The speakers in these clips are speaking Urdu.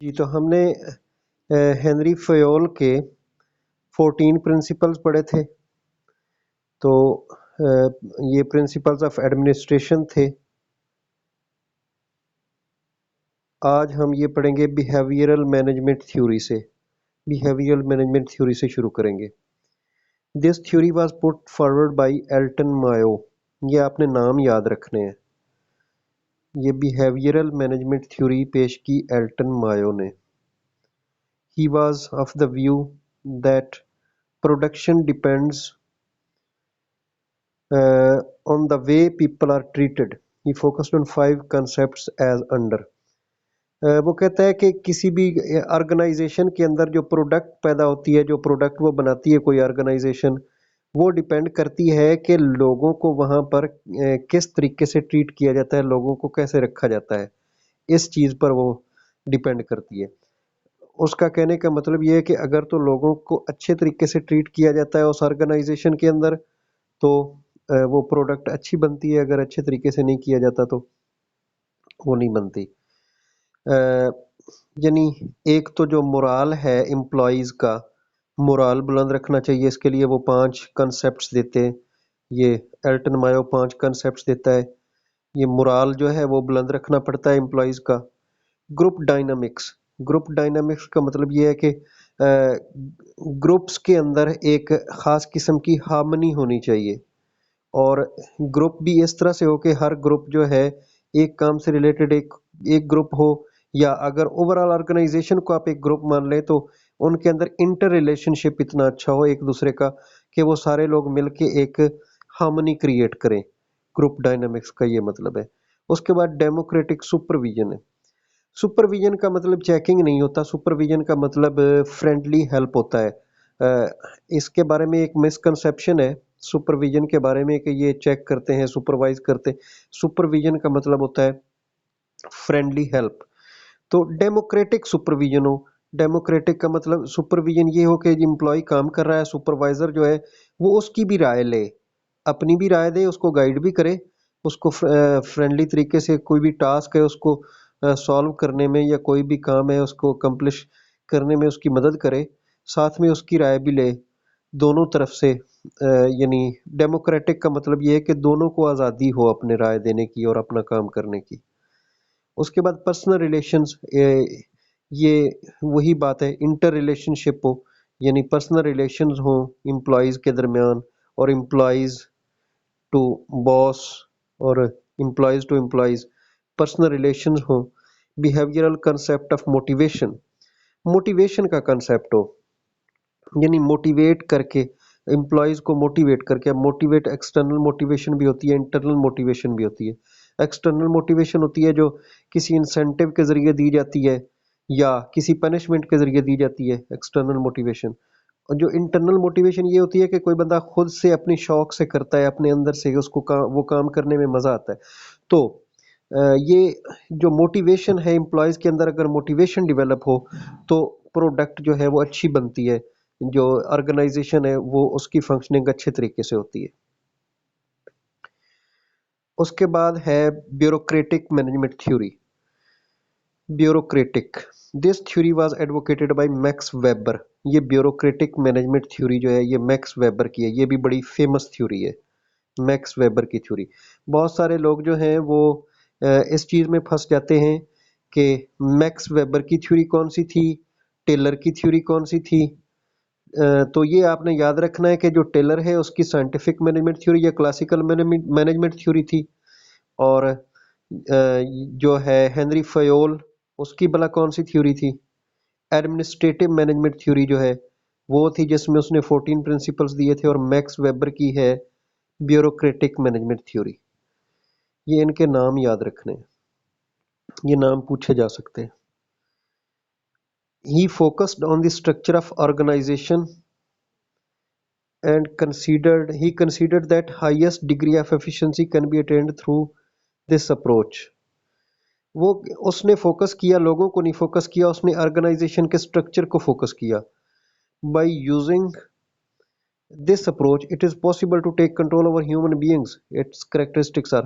جی تو ہم نے ہنری فیول کے 14 پرنسپلز پڑھے تھے. تو یہ پرنسپلز آف ایڈمنسٹریشن تھے. آج ہم یہ پڑھیں گے بیہیویئرل مینجمنٹ تھیوری سے. بیہیویئرل مینجمنٹ تھیوری سے شروع کریں گے. This theory was put forward by Elton Mayo. یہ آپ نے نام یاد رکھنے ہیں. یہ بیہیویئرل مینجمنٹ تھیوری پیش کی ایلٹن مایو نے. He was of the view that production depends on the way people are treated. He focused on 5 concepts as under. وہ کہتا ہے کہ کسی بھی آرگنائزیشن کے اندر جو پروڈکٹ پیدا ہوتی ہے، جو پروڈکٹ وہ بناتی ہے کوئی آرگنائزیشن، وہ ڈیپینڈ کرتی ہے کہ لوگوں کو وہاں پر کس طریقے سے ٹریٹ کیا جاتا ہے، لوگوں کو کیسے رکھا جاتا ہے. اس چیز پر وہ ڈیپینڈ کرتی ہے. اس کا کہنے کا مطلب یہ ہے کہ اگر تو لوگوں کو اچھے طریقے سے ٹریٹ کیا جاتا ہے اس آرگنائزیشن کے اندر تو وہ پروڈکٹ اچھی بنتی ہے، اگر اچھے طریقے سے نہیں کیا جاتا تو وہ نہیں بنتی. یعنی ایک تو جو مورال ہے امپلائیز کا، مورال بلند رکھنا چاہیے. اس کے لیے وہ 5 کنسپٹس دیتے ہیں. یہ ایلٹن مایو 5 کنسپٹس دیتا ہے. یہ مورال جو ہے وہ بلند رکھنا پڑتا ہے امپلائیز کا. Group dynamics. گروپ ڈائنامکس کا مطلب یہ ہے کہ گروپس کے اندر ایک خاص قسم کی ہارمنی ہونی چاہیے، اور گروپ بھی اس طرح سے ہو کہ ہر گروپ جو ہے ایک کام سے ریلیٹڈ ایک گروپ ہو، یا اگر اوور آل آرگنائزیشن کو آپ ایک گروپ مان لیں تو ان کے اندر انٹر ریلیشن شپ اتنا اچھا ہو ایک دوسرے کا کہ وہ سارے لوگ مل کے ایک ہارمنی کریٹ کریں. گروپ ڈائنامکس کا یہ مطلب ہے. اس کے بعد ڈیموکریٹک سپرویژن ہے. سپرویژن کا مطلب چیکنگ نہیں ہوتا، سپرویژن کا مطلب فرینڈلی ہیلپ ہوتا ہے. اس کے بارے میں ایک مسکنسیپشن ہے سپرویژن کے بارے میں کہ یہ چیک کرتے ہیں، سپروائز کرتے ہیں. سپرویژن کا مطلب ہوتا ہے فرینڈلی ہیلپ. تو ڈیموکریٹک سپرویژن ہو. ڈیموکریٹک کا مطلب سپرویژن یہ ہو کہ امپلائی کام کر رہا ہے، سپروائزر جو ہے وہ اس کی بھی رائے لے، اپنی بھی رائے دے، اس کو گائیڈ بھی کرے، اس کو فرینڈلی طریقے سے کوئی بھی ٹاسک ہے اس کو سالو کرنے میں، یا کوئی بھی کام ہے اس کو اکمپلش کرنے میں اس کی مدد کرے، ساتھ میں اس کی رائے بھی لے دونوں طرف سے. یعنی ڈیموکریٹک کا مطلب یہ ہے کہ دونوں کو آزادی ہو اپنے رائے دینے کی اور اپنا کام کرنے کی. اس کے بعد پرسنل ریلیشنز. یہ وہی بات ہے، انٹر ریلیشن شپ ہو، یعنی پرسنل ریلیشنز ہوں امپلائیز کے درمیان، اور امپلائیز ٹو باس، اور employees to employees personal relations ہوں. Behavioural concept of motivation. Motivation کا کنسیپٹ ہو، یعنی موٹیویٹ کر کے امپلائیز کو موٹیویٹ کر کے. موٹیویٹ ایکسٹرنل موٹیویشن بھی ہوتی ہے، انٹرنل موٹیویشن بھی ہوتی ہے. ایکسٹرنل موٹیویشن ہوتی ہے جو کسی انسینٹیو کے ذریعے دی جاتی ہے یا کسی پنشمنٹ کے ذریعے دی جاتی ہے، ایکسٹرنل موٹیویشن. اور جو انٹرنل موٹیویشن یہ ہوتی ہے کہ کوئی بندہ خود سے اپنی شوق سے کرتا ہے، اپنے اندر سے اس کو وہ کام کرنے میں مزہ آتا ہے. تو یہ جو موٹیویشن ہے امپلائیز کے اندر، اگر موٹیویشن ڈیولپ ہو تو پروڈکٹ جو ہے وہ اچھی بنتی ہے، جو آرگنائزیشن ہے وہ اس کی فنکشننگ اچھے طریقے سے ہوتی ہے. اس کے بعد ہے bureaucratic management theory. Bureaucratic. This theory was advocated by Max Weber. یہ بیوروکریٹک مینجمنٹ تھیوری جو ہے یہ میکس ویبر کی ہے. یہ بھی بڑی فیمس تھیوری ہے، میکس ویبر کی تھیوری. بہت سارے لوگ جو ہیں وہ اس چیز میں پھنس جاتے ہیں کہ میکس ویبر کی تھیوری کون سی تھی، ٹیلر کی تھیوری کون سی تھی. تو یہ آپ نے یاد رکھنا ہے کہ جو ٹیلر ہے اس کی سائنٹیفک مینجمنٹ تھیوری یا کلاسیکل مینجمنٹ تھیوری تھی، اور جو ہے ہنری فیول اس کی بلا کون سی تھیوری تھی. ایڈمنسٹریٹو مینجمنٹ تھیوری جو ہے وہ تھی جس میں اس نے 14 پرنسپلز دیے تھے، اور میکس ویبر کی ہے بیوروکریٹک مینجمنٹ تھیوری. یہ ان کے نام یاد رکھنے ہیں، یہ نام پوچھے جا سکتے ہیں. He focused on the structure of organization and considered that highest degree of efficiency can be attained through this approach. وہ اس نے فوکس کیا، لوگوں کو نہیں فوکس کیا، اس نے آرگنائزیشن کے سٹرکچر کو فوکس کیا. By using This approach, it is possible to take control over human beings. Its characteristics are,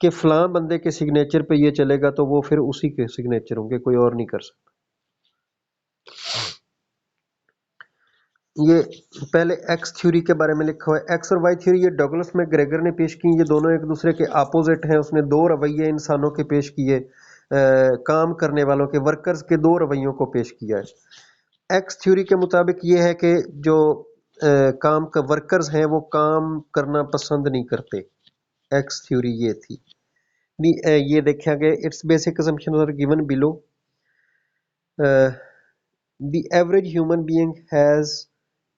کہ فلاں بندے کے سگنیچر پہ یہ چلے گا تو وہ پھر اسی کے سگنیچر ہوں گے، کوئی اور نہیں کر سکتا. یہ پہلے ایکس تھیوری کے بارے میں لکھا ہوا ہے. ایکس اور وائی تھیوری یہ ڈگلس میں گریگر نے پیش کی. یہ دونوں ایک دوسرے کے اپوزٹ ہیں. اس نے دو رویے انسانوں کے پیش کیے، کام کرنے والوں کے، ورکرز کے دو رویوں کو پیش کیا ہے. ایکس تھیوری کے مطابق یہ ہے کہ جو کام کا ورکرز ہیں وہ کام کرنا پسند نہیں کرتے. ایکس تھیوری یہ تھی. یہ دیکھا گیا its basic assumptions are given below. The average human being has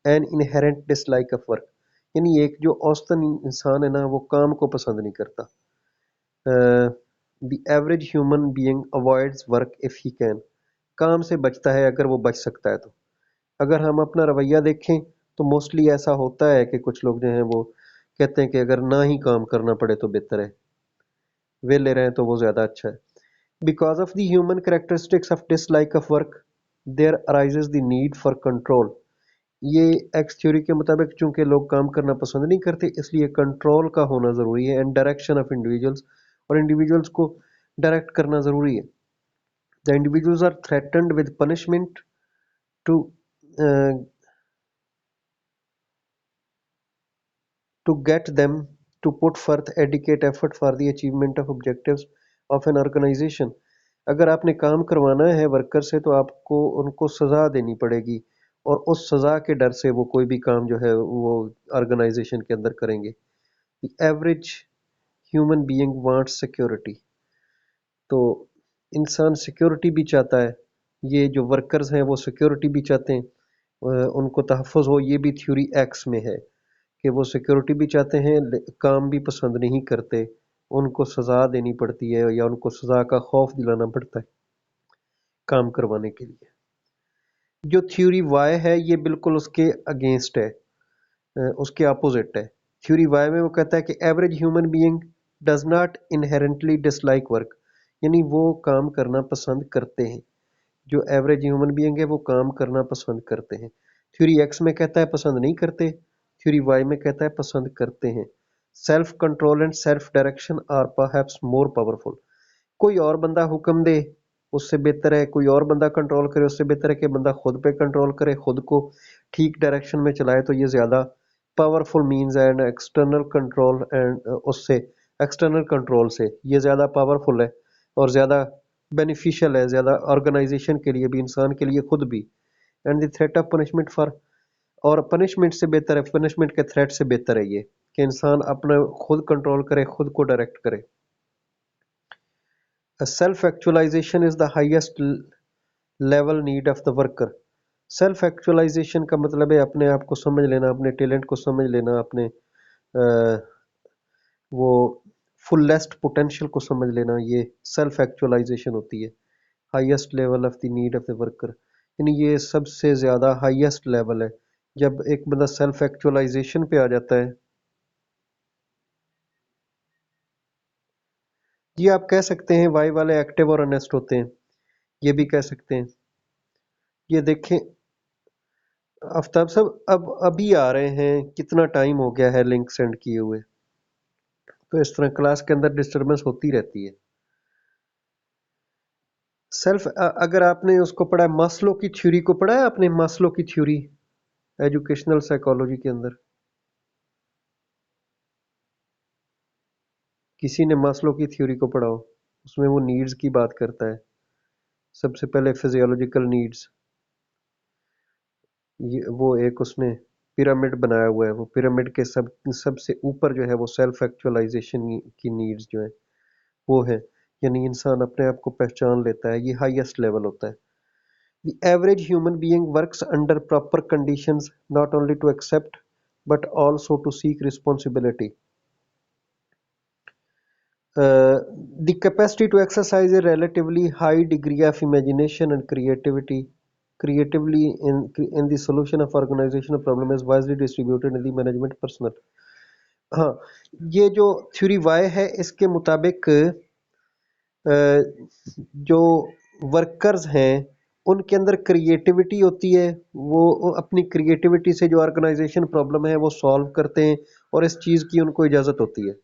an inherent dislike of work. یعنی ایک جو اوسطن انسان ہے نا وہ کام کو پسند نہیں کرتا. The average human being avoids work if he can. کام سے بچتا ہے اگر وہ بچ سکتا ہے تو. اگر ہم اپنا رویہ دیکھیں تو موسٹلی ایسا ہوتا ہے کہ کچھ لوگ جو ہیں وہ کہتے ہیں کہ اگر نہ ہی کام کرنا پڑے تو بہتر ہے، ویلے رہیں تو وہ زیادہ اچھا ہے. Because of the human characteristics of dislike of work there arises the need for control. یہ ایکس تھیوری کے مطابق چونکہ لوگ کام کرنا پسند نہیں کرتے اس لیے کنٹرول کا ہونا ضروری ہے، اینڈ ڈائریکشن آف انڈیویجولس، اور انڈیویجولس کو ڈائریکٹ کرنا ضروری ہے. The individuals are threatened with punishment to to get them to put forth adequate effort for the achievement of objectives of an organization. اگر آپ نے کام کروانا ہے ورکر سے تو آپ کو ان کو سزا دینی پڑے گی، اور اس سزا کے ڈر سے وہ کوئی بھی کام جو ہے وہ آرگنائزیشن کے اندر کریں گے. The average human being wants security. تو انسان سیکیورٹی بھی چاہتا ہے. یہ جو ورکرز ہیں وہ سیکیورٹی بھی چاہتے ہیں، ان کو تحفظ ہو. یہ بھی تھیوری ایکس میں ہے کہ وہ سیکیورٹی بھی چاہتے ہیں، کام بھی پسند نہیں کرتے، ان کو سزا دینی پڑتی ہے یا ان کو سزا کا خوف دلانا پڑتا ہے کام کروانے کے لیے. جو تھیوری وائی ہے یہ بالکل اس کے اگینسٹ ہے، اس کے اپوزٹ ہے. تھیوری وائی میں وہ کہتا ہے کہ average human being does not inherently dislike work. یعنی وہ کام کرنا پسند کرتے ہیں. جو ایوریج ہیومن بینگ ہے وہ کام کرنا پسند کرتے ہیں. تھیوری ایکس میں کہتا ہے پسند نہیں کرتے، تھیوری وائی میں کہتا ہے پسند کرتے ہیں. Self control and self direction are perhaps more powerful. کوئی اور بندہ حکم دے اس سے بہتر ہے، کوئی اور بندہ کنٹرول کرے اس سے بہتر ہے کہ بندہ خود پہ کنٹرول کرے، خود کو ٹھیک ڈائریکشن میں چلائے. تو یہ زیادہ پاورفل مینز ہے. اینڈ ایکسٹرنل کنٹرول، اینڈ اس سے ایکسٹرنل کنٹرول سے یہ زیادہ پاورفل ہے اور زیادہ بینیفیشل ہے، زیادہ آرگنائزیشن کے لیے بھی، انسان کے لیے خود بھی. And the threat of punishment for, اور پنشمنٹ سے بہتر ہے، پنشمنٹ کے تھریٹ سے بہتر ہے یہ کہ انسان اپنا خود کنٹرول کرے، خود کو ڈائریکٹ کرے. Self actualisation is the highest level need of the worker. Self actualisation کا مطلب ہے اپنے آپ کو سمجھ لینا، اپنے ٹیلنٹ کو سمجھ لینا، اپنے وہ فلیسٹ پوٹینشیل کو سمجھ لینا. یہ سیلف ایکچولائزیشن ہوتی ہے، highest level of the need of the worker. یعنی یہ سب سے زیادہ ہائیسٹ لیول ہے. جب ایک بندہ سیلف ایکچولائزیشن پہ آ جاتا ہے، یہ آپ کہہ سکتے ہیں وائی والے ایکٹیو اور انیسٹ ہوتے ہیں، یہ بھی کہہ سکتے ہیں. یہ دیکھیں آفتاب صاحب اب ابھی آ رہے ہیں، کتنا ٹائم ہو گیا ہے لنک سینڈ کیے ہوئے، تو اس طرح کلاس کے اندر ڈسٹربنس ہوتی رہتی ہے. سیلف، اگر آپ نے اس کو پڑھا ہے ماسلو کی تھیوری کو پڑھا ہے آپ نے، ماسلو کی تھیوری ایجوکیشنل سائیکالوجی کے اندر کسی نے ماسلو کی تھیوری کو پڑھا ہو؟ اس میں وہ نیڈز کی بات کرتا ہے. سب سے پہلے فزیولوجیکل نیڈز، وہ ایک اس نے پیرامڈ بنایا ہوا ہے. وہ پیرامڈ کے سب سے اوپر جو ہے وہ سیلف ایکچولائزیشن کی نیڈز جو ہیں وہ ہے، یعنی انسان اپنے آپ کو پہچان لیتا ہے. یہ ہائیسٹ لیول ہوتا ہے. The average human being works under proper conditions not only to accept but also to seek responsibility. The capacity to exercise a relatively high degree of imagination and creatively in the solution of organizational problem is wisely distributed in the management personnel. ہاں، یہ جو تھیوری وائی ہے اس کے مطابق جو ورکرز ہیں ان کے اندر کریٹیوٹی ہوتی ہے، وہ اپنی کریٹیوٹی سے جو آرگنائزیشن پرابلم ہے وہ سالو کرتے ہیں، اور اس چیز کی ان کو اجازت ہوتی ہے.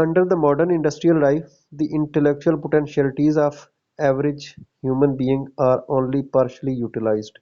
Under the modern industrial life, the intellectual potentialities of average human being are only partially utilized.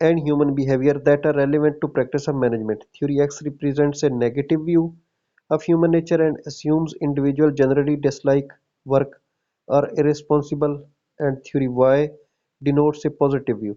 and human behavior that are relevant to practice of management. Theory X represents a negative view of human nature and assumes individuals generally dislike work, are irresponsible, and theory Y denotes a positive view.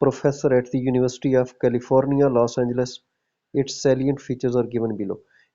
professor at the University of California, Los Angeles. Its salient features are given below.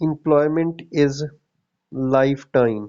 Employment is lifetime,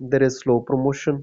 there is slow promotion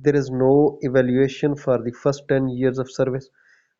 there is no evaluation for the first 10 years of service.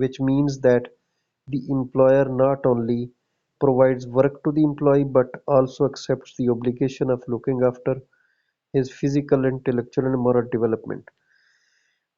which means that the employer not only provides work to the employee but also accepts the obligation of looking after his physical, intellectual and moral development.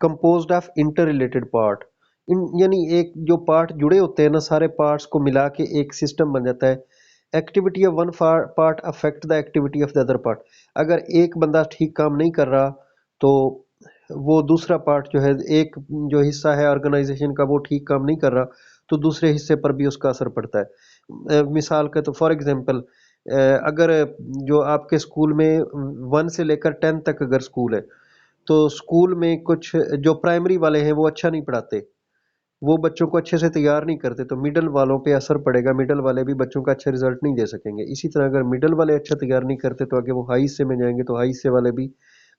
composed of interrelated part یعنی ایک جو پارٹ جڑے ہوتے ہیں نا سارے پارٹس کو ملا کے ایک سسٹم بن جاتا ہے. Activity of one part effect the activity of the other part. اگر ایک بندہ ٹھیک کام نہیں کر رہا تو وہ دوسرا پارٹ جو ہے ایک جو حصہ ہے آرگنائزیشن کا وہ ٹھیک کام نہیں کر رہا تو دوسرے حصے پر بھی اس کا اثر پڑتا ہے. مثال کا تو فار ایگزامپل اگر جو آپ کے اسکول میں 1 سے لے کر 10 تک اگر اسکول ہے تو اسکول میں کچھ جو پرائمری والے ہیں وہ اچھا نہیں پڑھاتے, وہ بچوں کو اچھے سے تیار نہیں کرتے, تو مڈل والوں پہ اثر پڑے گا, مڈل والے بھی بچوں کا اچھا رزلٹ نہیں دے سکیں گے. اسی طرح اگر مڈل والے اچھا تیار نہیں کرتے تو آگے وہ ہائی سے میں جائیں گے تو ہائی سے والے بھی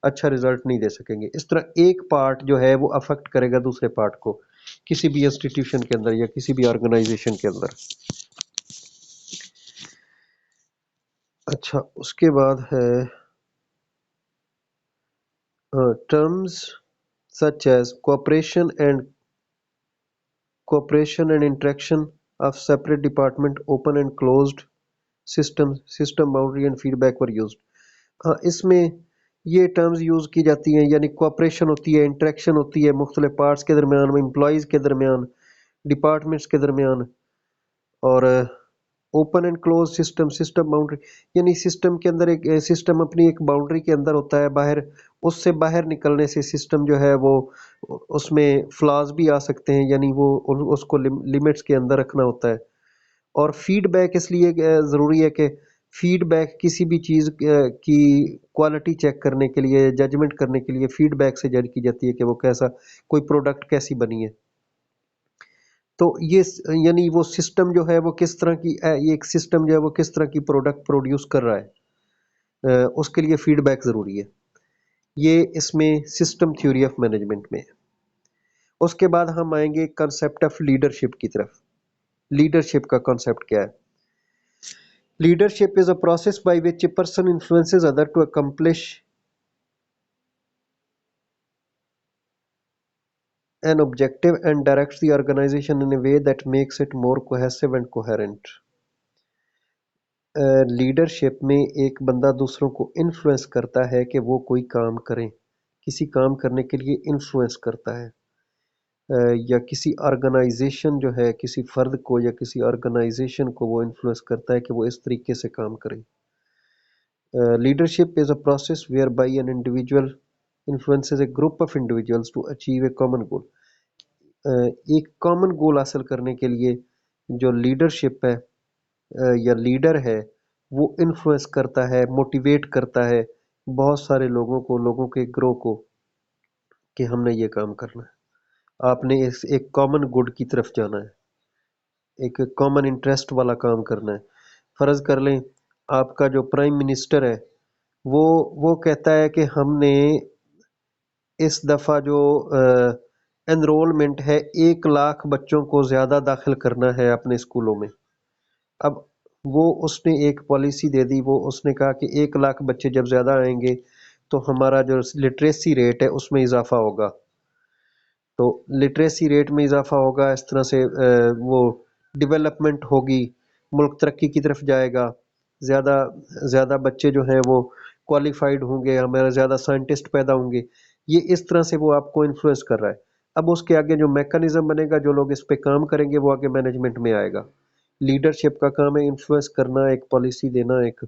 اچھا رزلٹ نہیں دے سکیں گے. اس طرح ایک پارٹ جو ہے وہ افیکٹ کرے گا دوسرے پارٹ کو کسی بھی انسٹیٹیوشن کے اندر یا کسی بھی آرگنائزیشن کے اندر. اچھا اس کے بعد ہے terms such as cooperation and interaction of separate department, open and closed system boundary and feedback were used. اس میں یہ ٹرمز یوز کی جاتی ہیں, یعنی کوآپریشن ہوتی ہے, انٹریکشن ہوتی ہے مختلف پارٹس کے درمیان, امپلائیز کے درمیان, ڈپارٹمنٹس کے درمیان, اور open and close system boundary یعنی سسٹم کے اندر ایک سسٹم اپنی ایک باؤنڈری کے اندر ہوتا ہے, باہر اس سے باہر نکلنے سے سسٹم جو ہے وہ اس میں فلاز بھی آ سکتے ہیں, یعنی وہ اس کو لمٹس کے اندر رکھنا ہوتا ہے. اور فیڈ بیک اس لیے ضروری ہے کہ فیڈ بیک کسی بھی چیز کی کوالٹی چیک کرنے کے لیے, ججمنٹ کرنے کے لیے فیڈ بیک سے جج کی جاتی ہے کہ وہ کیسا کوئی پروڈکٹ کیسی بنی ہے. تو یہ یعنی وہ سسٹم جو ہے وہ کس طرح کی ایک سسٹم جو ہے وہ کس طرح کی پروڈکٹ پروڈیوس کر رہا ہے, اس کے لیے فیڈ بیک ضروری ہے. یہ اس میں سسٹم تھیوری آف مینجمنٹ میں ہے. اس کے بعد ہم آئیں گے کنسیپٹ آف لیڈرشپ کی طرف. لیڈرشپ کا کنسیپٹ کیا ہے؟ Leadership is a process by which a person influences other to accomplish an objective and directs the organization in a way that makes it more cohesive and coherent. Leadership میں ایک بندہ دوسروں کو انفلوئنس کرتا ہے کہ وہ کوئی کام کریں, کسی کام کرنے کے لیے انفلوئنس کرتا ہے, یا کسی آرگنائزیشن جو ہے کسی فرد کو یا کسی آرگنائزیشن کو وہ انفلوئنس کرتا ہے کہ وہ اس طریقے سے کام کریں. Leadership is a process where by an individual influences a group of individuals to achieve a common goal. ایک کامن گول حاصل کرنے کے لیے جو لیڈرشپ ہے یا لیڈر ہے وہ انفلوئنس کرتا ہے, موٹیویٹ کرتا ہے بہت سارے لوگوں کو, لوگوں کے گروہ کو کہ ہم نے یہ کام کرنا ہے, آپ نے ایک کامن گڈ کی طرف جانا ہے, ایک کامن انٹرسٹ والا کام کرنا ہے. فرض کر لیں آپ کا جو پرائم منسٹر ہے وہ کہتا ہے کہ ہم نے اس دفعہ جو انرولمنٹ ہے 1 لاکھ بچوں کو زیادہ داخل کرنا ہے اپنے اسکولوں میں. اب وہ اس نے ایک پالیسی دے دی, وہ اس نے کہا کہ 1 لاکھ بچے جب زیادہ آئیں گے تو ہمارا جو لٹریسی ریٹ ہے اس میں اضافہ ہوگا. تو لٹریسی ریٹ میں اضافہ ہوگا, اس طرح سے وہ ڈیولپمنٹ ہوگی, ملک ترقی کی طرف جائے گا, زیادہ بچے جو ہیں وہ کوالیفائڈ ہوں گے, ہمارے زیادہ سائنٹسٹ پیدا ہوں گے. یہ اس طرح سے وہ آپ کو انفلوئنس کر رہا ہے. اب اس کے آگے جو میکانزم بنے گا, جو لوگ اس پہ کام کریں گے وہ آگے مینجمنٹ میں آئے گا. لیڈرشپ کا کام ہے انفلوئنس کرنا, ایک پالیسی دینا, ایک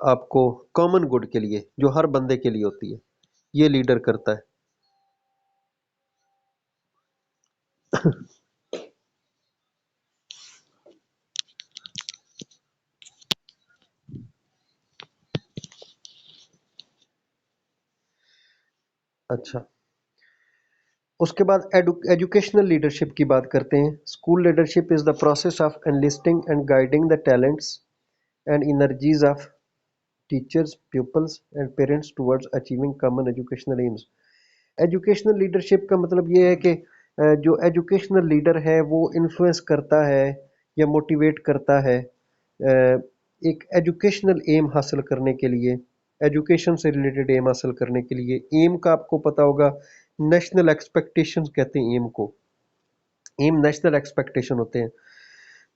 آپ کو کامن گڈ کے لیے جو ہر بندے کے لیے ہوتی ہے, یہ لیڈر کرتا ہے. اچھا اس کے بعد ایجوکیشنل لیڈرشپ کی بات کرتے ہیں. School leadership is the process of enlisting and guiding the talents and energies of teachers, peoples and parents towards achieving common educational aims. Educational leadership کا مطلب یہ ہے کہ جو ایجوکیشنل لیڈر ہے وہ انفلوئنس کرتا ہے یا موٹیویٹ کرتا ہے ایک ایجوکیشنل ایم حاصل کرنے کے لیے, ایجوکیشن سے ریلیٹڈ ایم حاصل کرنے کے لیے. ایم کا آپ کو پتا ہوگا نیشنل ایکسپیکٹیشن کہتے ہیں ایم کو, ایم نیشنل ایکسپیکٹیشن ہوتے ہیں.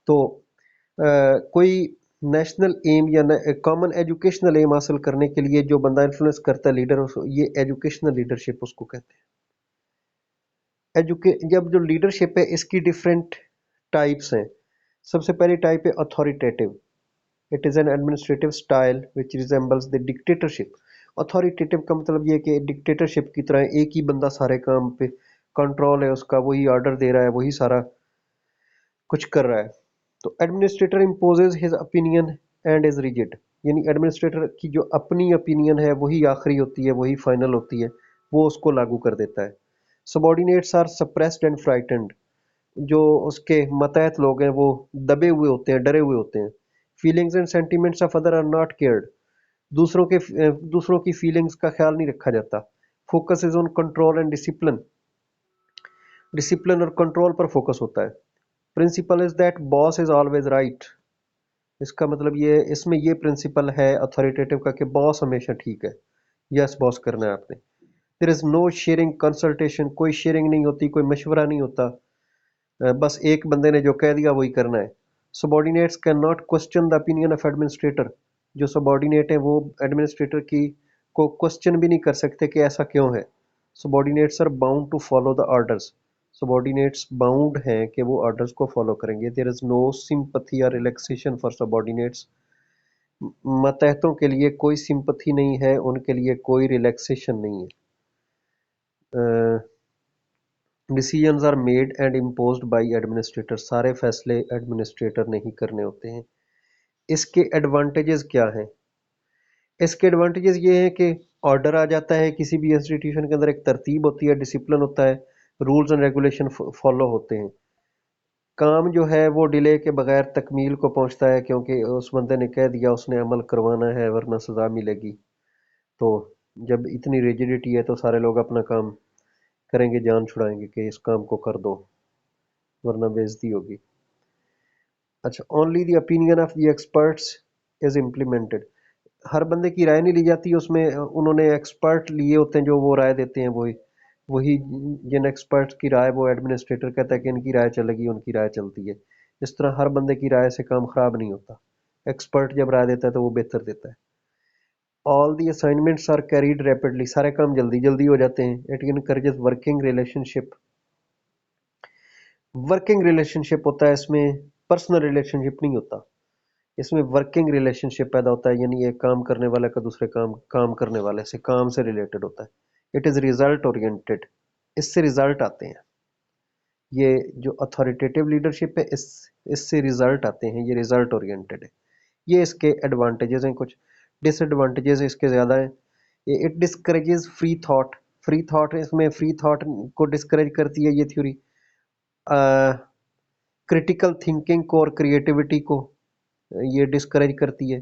تو کوئی نیشنل ایم یا کامن ایجوکیشنل ایم حاصل کرنے کے لیے جو بندہ انفلوئنس کرتا ہے لیڈر، یہ ایجوکیشنل لیڈرشپ اس کو کہتے ہیں۔ جب جو لیڈرشپ ہے اس کی ڈفرینٹ ٹائپس ہیں۔ سب سے پہلی ٹائپ ہے authoritative. It is an administrative style which resembles the dictatorship. Authoritative کا مطلب یہ کہ ڈکٹیٹرشپ کی طرح ایک ہی بندہ سارے کام پہ کنٹرول ہے اس کا، وہی آرڈر دے رہا ہے، وہی سارا کچھ کر رہا ہے۔ تو administrator امپوزز his opinion and is rigid، یعنی ایڈمنسٹریٹر کی جو اپنی opinion ہے وہی آخری ہوتی ہے، وہی فائنل ہوتی ہے، وہ اس کو لاگو کر دیتا ہے۔ subordinates are suppressed and frightened، جو اس کے ماتحت لوگ ہیں وہ دبے ہوئے ہوتے ہیں، ڈرے ہوئے ہوتے ہیں۔ feelings and sentiments of other are not cared، دوسروں کی فیلنگز کا خیال نہیں رکھا جاتا۔ focus is on control and discipline، discipline اور کنٹرول پر فوکس ہوتا ہے۔ Principle is that boss is always right, اس کا مطلب یہ، اس میں یہ پرنسپل ہے اتھارٹیٹیو کا کہ باس ہمیشہ ٹھیک ہے، یس باس کرنا ہے آپ نے۔ دیر از نو شیئرنگ کنسلٹیشن، کوئی شیئرنگ نہیں ہوتی، کوئی مشورہ نہیں ہوتا، بس ایک بندے نے جو کہہ دیا وہی کرنا ہے۔ Subordinates can not question the opinion of administrator, جو سبارڈینیٹ ہیں وہ ایڈمنسٹریٹر کی کو کوسچن بھی نہیں کر سکتے کہ ایسا کیوں ہے۔ Subordinates are bound to follow the orders, subordinates bound ہیں کہ وہ آرڈرز کو فالو کریں گے۔ دیر از نو سمپتھی اور ریلیکسیشن فار سبارڈینیٹس، ماتحتوں کے لیے کوئی سمپتھی نہیں ہے، ان کے لیے کوئی ریلیکسیشن نہیں ہے۔ Decisions are made and imposed by administrator, سارے فیصلے ایڈمنسٹریٹر نے ہی کرنے ہوتے ہیں۔ اس کے ایڈوانٹیجز کیا ہیں؟ اس کے ایڈوانٹیجز یہ ہیں کہ آرڈر آ جاتا ہے، کسی بھی انسٹیٹیوشن کے اندر ایک ترتیب ہوتی ہے، ڈسپلن ہوتا ہے، رولز اینڈ ریگولیشن فالو ہوتے ہیں۔ کام جو ہے وہ ڈیلے کے بغیر تکمیل کو پہنچتا ہے، کیونکہ اس بندے نے کہہ دیا اس نے عمل کروانا ہے ورنہ سزا ملے گی۔ تو جب اتنی ریجیڈیٹی ہے تو سارے لوگ اپنا کام کریں گے، جان چھڑائیں گے کہ اس کام کو کر دو ورنہ بے عزتی ہوگی۔ اچھا، only the opinion of the experts is implemented, ہر بندے کی رائے نہیں لی جاتی، اس میں انہوں نے ایکسپرٹ لیے ہوتے ہیں جو وہ رائے دیتے ہیں، وہی جن ایکسپرٹس کی رائے وہ ایڈمنسٹریٹر کہتا ہے کہ ان کی رائے چلے گی، ان کی رائے چلتی ہے۔ اس طرح ہر بندے کی رائے سے کام خراب نہیں ہوتا، ایکسپرٹ جب رائے دیتا ہے تو وہ بہتر دیتا ہے۔ All the assignments are carried rapidly, سارے کام جلدی جلدی ہو جاتے ہیں۔ It encourages working relationship, working relationship ہوتا ہے، اس میں پرسنل ریلیشن شپ نہیں ہوتا، اس میں ورکنگ ریلیشن شپ پیدا ہوتا ہے، یعنی ایک کام کرنے والے کا دوسرے کام کرنے والے سے، کام سے ریلیٹڈ ہوتا ہے۔ اٹ از ریزلٹ اورینٹڈ، اس سے ریزلٹ آتے ہیں۔ یہ جو اتھارٹیٹیو لیڈرشپ ہے اس سے ریزلٹ آتے ہیں، یہ ریزلٹ اورینٹڈ ہے۔ یہ اس کے ایڈوانٹیجز ہیں، کچھ ڈس ایڈوانٹیجز اس کے زیادہ ہیں۔ It discourages free thought, free thought, اس میں فری تھاٹ کو ڈسکریج کرتی ہے یہ تھیوری۔ کرٹیکل تھنکنگ کو اور کریٹیوٹی کو یہ ڈسکریج کرتی ہے۔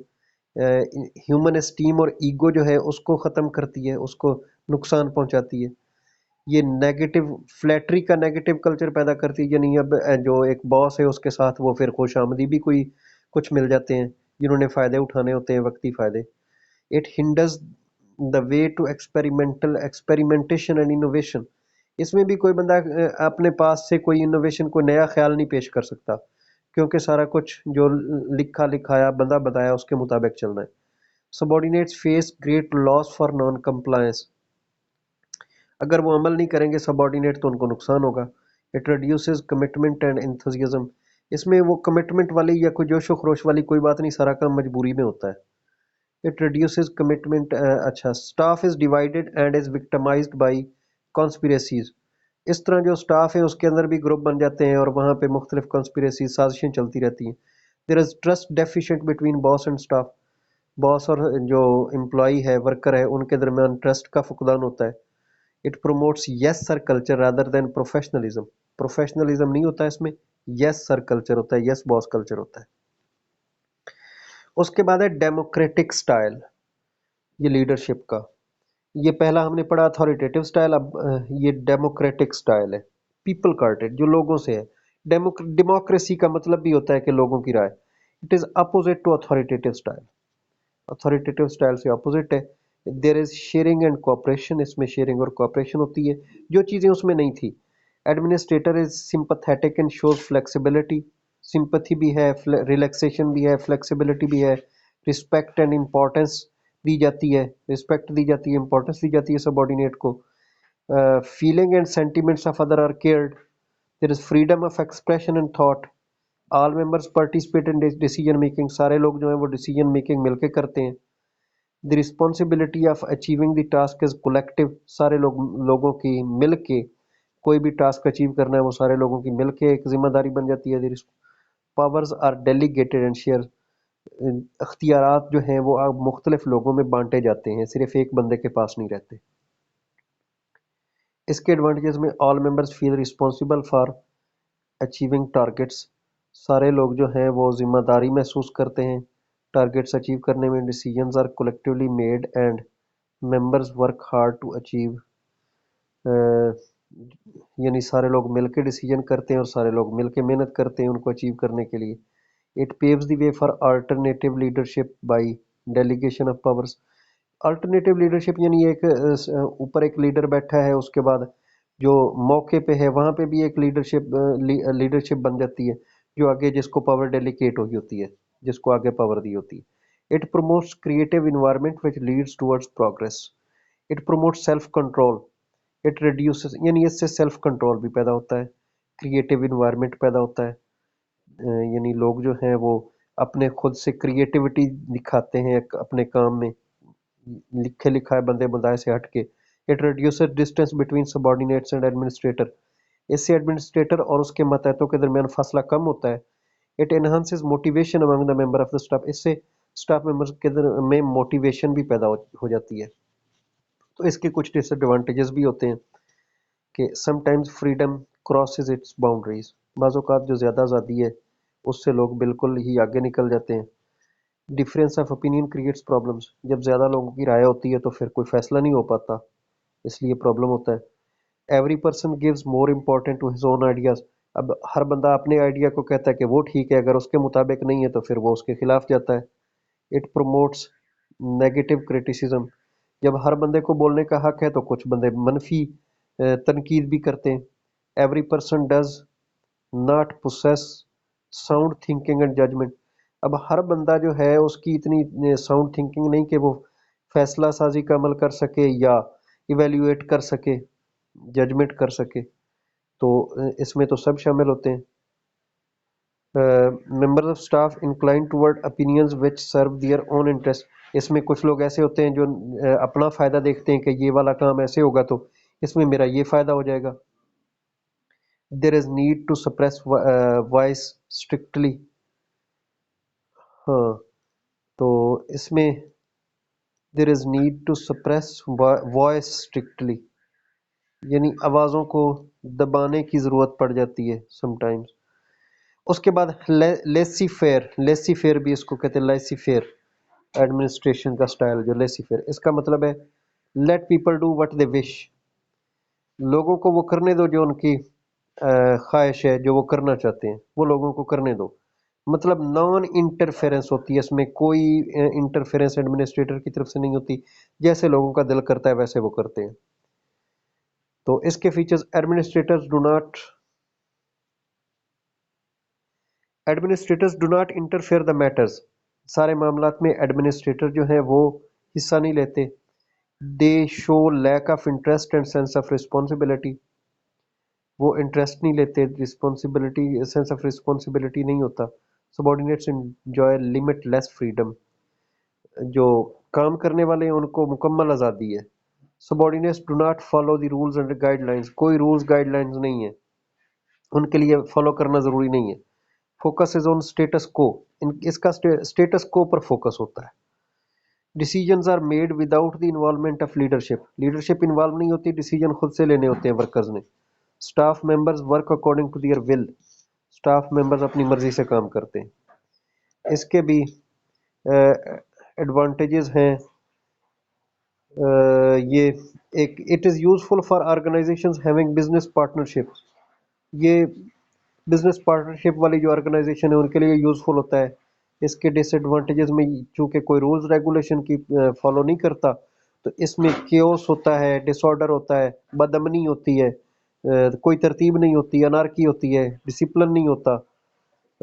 ہیومن اسٹیم اور ایگو جو ہے اس کو ختم کرتی ہے، اس کو نقصان پہنچاتی ہے۔ یہ نیگیٹو فلیٹری کا نیگیٹو کلچر پیدا کرتی ہے، یعنی اب جو ایک باس ہے اس کے ساتھ وہ پھر خوش آمدی بھی کوئی کچھ مل جاتے ہیں جنہوں نے فائدے اٹھانے ہوتے ہیں، وقتی فائدے۔ It hinders the way to experimentation and innovation, اس میں بھی کوئی بندہ اپنے پاس سے کوئی انوویشن، کوئی نیا خیال نہیں پیش کر سکتا، کیونکہ سارا کچھ جو لکھا لکھایا بندہ بتایا اس کے مطابق چلنا ہے۔ Subordinates face great loss for non compliance, اگر وہ عمل نہیں کریں گے سبارڈینیٹ تو ان کو نقصان ہوگا۔ It reduces commitment and enthusiasm, اس میں وہ کمٹمنٹ والی یا کوئی جوش و خروش والی کوئی بات نہیں، سارا کام مجبوری میں ہوتا ہے۔ اٹ ریڈیوسز کمٹمنٹ، اچھا، staff is divided and is victimised by conspiracies, اس طرح جو اسٹاف ہے اس کے اندر بھی گروپ بن جاتے ہیں اور وہاں پہ مختلف کانسپیریسیز، سازشیں چلتی رہتی ہیں۔ There is trust deficient between boss and staff, boss اور جو امپلائی ہے، ورکر ہے، ان کے درمیان ٹرسٹ کا فقدان ہوتا ہے۔ It promotes yes sir culture rather than professionalism, professionalism نہیں ہوتا اس میں، یس سر کلچر ہوتا ہے، یس باس کلچر ہوتا ہے۔ اس کے بعد ہے ڈیموکریٹک سٹائل، یہ لیڈرشپ کا، یہ پہلا ہم نے پڑھا اتھارٹیٹیو سٹائل، اب یہ ڈیموکریٹک سٹائل ہے، پیپل کارٹڈ، جو لوگوں سے ہے۔ ڈیموکریسی کا مطلب بھی ہوتا ہے کہ لوگوں کی رائے۔ It is opposite to authoritative style, authoritative style سے اپوزٹ ہے۔ There is sharing and cooperation, اس میں شیئرنگ اور کوآپریشن ہوتی ہے، جو چیزیں اس میں نہیں تھی۔ Administrator is sympathetic and shows flexibility, sympathy بھی ہے، ریلیکسیشن بھی ہے، فلیکسیبلٹی بھی ہے، رسپیکٹ اینڈ امپورٹنس دی جاتی ہے، رسپیکٹ دی جاتی ہے، امپورٹنس دی جاتی ہے سبارڈینیٹ کو. Feeling and sentiments of other are cared. There is freedom of expression and thought. All members participate in decision making. سارے لوگ جو ہیں وہ ڈیسیجن میکنگ مل کے کرتے ہیں. The responsibility of achieving the task is collective. سارے لوگوں کی مل کے کوئی بھی ٹاسک اچیو کرنا ہے وہ سارے لوگوں کی مل کے ایک ذمہ داری بن جاتی ہے. Powers are delegated and share. اختیارات جو ہیں وہ اب مختلف لوگوں میں بانٹے جاتے ہیں، صرف ایک بندے کے پاس نہیں رہتے. اس کے ایڈوانٹیجز میں all members feel responsible for achieving targets. سارے لوگ جو ہیں وہ ذمہ داری محسوس کرتے ہیں ٹارگیٹس اچیو کرنے میں. Decisions are collectively made and members work hard to achieve. یعنی سارے لوگ مل کے ڈیسیجن کرتے ہیں اور سارے لوگ مل کے محنت کرتے ہیں ان کو اچیو کرنے کے لیے. It paves the way for alternative leadership by delegation of powers. Alternative leadership یعنی ایک اوپر ایک لیڈر بیٹھا ہے، اس کے بعد جو موقع پہ ہے وہاں پہ بھی ایک لیڈرشپ بن جاتی ہے جو آگے جس کو پاور ڈیلیکیٹ ہوئی ہوتی ہے، جس کو آگے پاور دی ہوتی ہے. It promotes creative environment which leads towards progress. It promotes self control. It reduces یعنی اس سے سیلف کنٹرول بھی پیدا ہوتا ہے، کریٹیو انوائرمنٹ پیدا ہوتا ہے. یعنی لوگ جو ہیں وہ اپنے خود سے کریٹیوٹی دکھاتے ہیں اپنے کام میں، لکھے لکھائے بندے بندائے سے ہٹ کے. It reduces distance between subordinates and administrator. اس سے ایڈمنسٹریٹر اور اس کے ماتحتوں کے درمیان فاصلہ کم ہوتا ہے. It enhances motivation among the member of the staff. اس سے اسٹاف ممبرز کے میں موٹیویشن بھی پیدا ہو جاتی ہے. تو اس کے کچھ ڈس ایڈوانٹیجز بھی ہوتے ہیں کہ sometimes freedom crosses its boundaries. بعض اوقات جو زیادہ آزادی ہے اس سے لوگ بالکل ہی آگے نکل جاتے ہیں. Difference of opinion creates problems. جب زیادہ لوگوں کی رائے ہوتی ہے تو پھر کوئی فیصلہ نہیں ہو پاتا، اس لیے پرابلم ہوتا ہے. Every person gives more important to his own ideas. اب ہر بندہ اپنے آئیڈیا کو کہتا ہے کہ وہ ٹھیک ہے، اگر اس کے مطابق نہیں ہے تو پھر وہ اس کے خلاف جاتا ہے. It promotes negative criticism. جب ہر بندے کو بولنے کا حق ہے تو کچھ بندے منفی تنقید بھی کرتے ہیں. Every person does not possess sound thinking and judgement. اب ہر بندہ جو ہے اس کی اتنی ساؤنڈ تھنکنگ نہیں کہ وہ فیصلہ سازی کا عمل کر سکے یا ایویلیویٹ کر سکے، ججمنٹ کر سکے. تو اس میں تو سب شامل ہوتے ہیں. Members of staff incline toward opinions which serve their own interest. اس میں کچھ لوگ ایسے ہوتے ہیں جو اپنا فائدہ دیکھتے ہیں کہ یہ والا کام ایسے ہوگا تو اس میں میرا یہ فائدہ ہو جائے گا. There is need to suppress voice strictly. ہاں تو اس میں there is need to suppress voice strictly یعنی آوازوں کو دبانے کی ضرورت پڑ جاتی ہے سم ٹائمز. اس کے بعد لیسی فیئر. لیسی فیئر بھی اس کو کہتے ہیں، لیسی فیئر ایڈمنسٹریشن کا سٹائل جو لیسی فیئر. اس کا مطلب ہے let people do what they wish. لوگوں کو وہ کرنے دو جو ان کی خواہش ہے، جو وہ کرنا چاہتے ہیں وہ لوگوں کو کرنے دو. مطلب نان انٹرفیرنس ہوتی ہے اس میں، کوئی انٹرفیرنس ایڈمنسٹریٹر کی طرف سے نہیں ہوتی. جیسے لوگوں کا دل کرتا ہے ویسے وہ کرتے ہیں. تو اس کے features: administrators do not interfere the matters. سارے معاملات میں ایڈمنسٹریٹر جو ہیں وہ حصہ نہیں لیتے. They show lack of interest and sense of responsibility. وہ انٹرسٹ نہیں لیتے، رسپانسبلٹی سینس آف رسپانسبلٹی نہیں ہوتا. Subordinates enjoy limitless freedom. جو کام کرنے والے ہیں ان کو مکمل آزادی ہے. Subordinates do not follow the rules and guidelines. کوئی رولز گائیڈ لائنز نہیں ہیں، ان کے لیے فالو کرنا ضروری نہیں ہے. فوکس از آن اسٹیٹس کو. اس کا اسٹیٹس کو پر فوکس ہوتا ہے. Decisions are made without the involvement of leadership. Leadership involve نہیں ہوتی، ڈیسیجن خود سے لینے ہوتے ہیں ورکرز نے. Staff members work according to their will. Staff members اپنی مرضی سے کام کرتے ہیں. اس کے بھی ایڈوانٹیجز ہیں. یہ ایک it is useful for organizations having business partnership. یہ بزنس پارٹنرشپ والی جو آرگنائزیشن ہے ان کے لیے یوزفل ہوتا ہے. اس کے ڈس ایڈوانٹیجز میں چونکہ کوئی رولز ریگولیشن کی فالو نہیں کرتا تو اس میں کیوس ہوتا ہے، ڈس آرڈر ہوتا ہے، بد امنی ہوتی ہے، کوئی ترتیب نہیں ہوتی، انارکی ہوتی ہے، ڈسپلن نہیں ہوتا.